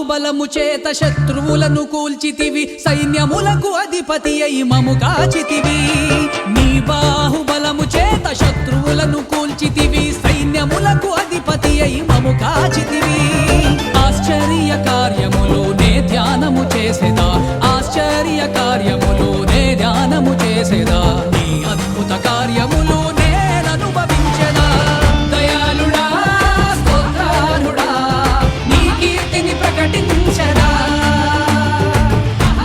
బలము చేత శత్రువులను కూల్చితివి, సైన్యములకు అధిపతి అయి మము కాచితివి. నీ బాహుబలము చేత శత్రువులను కూల్చితివి, సైన్యములకు అధిపతి అయి మము కాచితివి. ఆశ్చర్య కార్యములు నే ధ్యానము చేసేదా, ఆశ్చర్య కార్యములు నే ధ్యానము చేసేదా, నీ అద్భుత కార్యములు నేననుభవించెదా. దయాళుడా స్తోత్రార్హుడా, నీ కీర్తిని ప్రకటించెదా.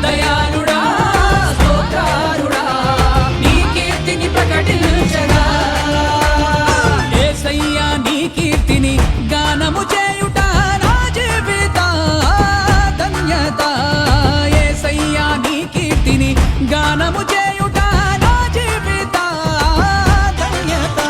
దయాళుడా స్తోత్రార్హుడా, నీ కీర్తిని ప్రకటించెదా. యేసయ్యా నీ కీర్తిని గానము చేయుట నా జీవిత ధన్యత. యేసయ్యా నీ కీర్తిని గానము చేయుట నా జీవిత ధన్యత.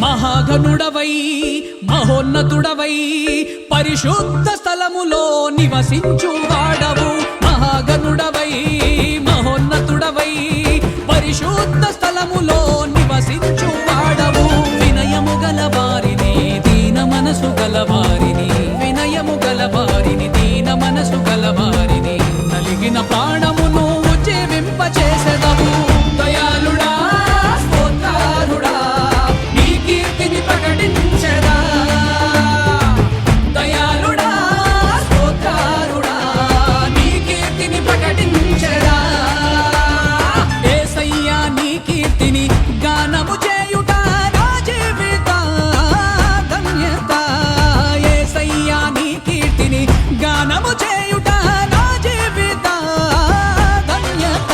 మహాగణుడవై మహోన్నతుడవై పరిశుద్ధ స్థలములో నివసించువాడవు. మహాగణుడవై మహోన్నతుడవై పరిశుద్ధ స్థలములో నివసించువాడవు. వినయము గలవారిని దీన మనసు గలవారిని, వినయము గలవారిని దీన మనసు గలవారిని నలిగిన ప్రాణమును ఉజ్జీవింపచేసెదవు. దయాళుడా స్తోత్రార్హుడా, నీ కీర్తిని ప్రకటించెదా. దయాళుడా స్తోత్రార్హుడా, నీ కీర్తిని ప్రకటించెదా. యేసయ్యా నీ కీర్తిని గానము చేయుట నా జీవిత ధన్యత. యేసయ్యా నీ కీర్తిని గానము చేయుట నా జీవిత ధన్యత.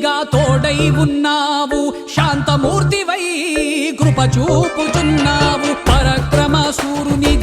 సూర్యునిగా తోడై ఉన్నావు శాంతమూర్తివై కృప చూపుచున్నావు పరక్రమ సూరునిగా